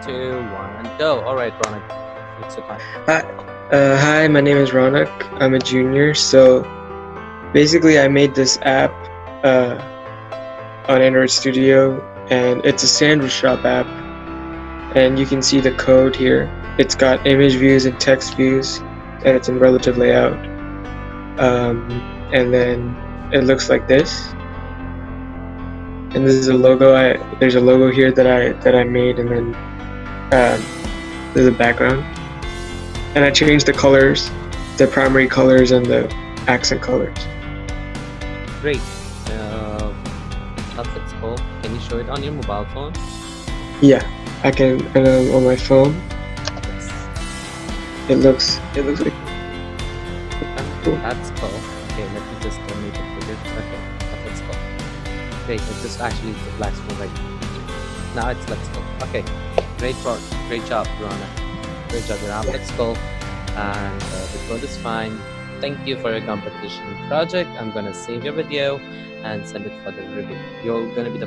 2, 1, and go. All right, Ronaq, it's your time. Hi, hi, my name is Ronaq. I'm a junior. So basically, I made this app uh, on Android Studio, and it's a sandwich shop app. And you can see the code here. It's got image views and text views, and it's in relative layout. And then it looks like this. And this is a logo. There's a logo here that I made, and then there's a background. And I changed the colors, the primary colors and the accent colors. Great. That looks cool. Can you show it on your mobile phone? Yeah, I can. And on my phone, Yes. it looks like cool. That's cool. Okay, let me just make it bigger. Okay, that looks cool. Great. It just actually the black screen right now. It looks cool. Okay, great job, Ronaq. Great job. Your app looks cool, and the code is fine. Thank you for your competition project. I'm gonna save your video and send it for the review. You're gonna be the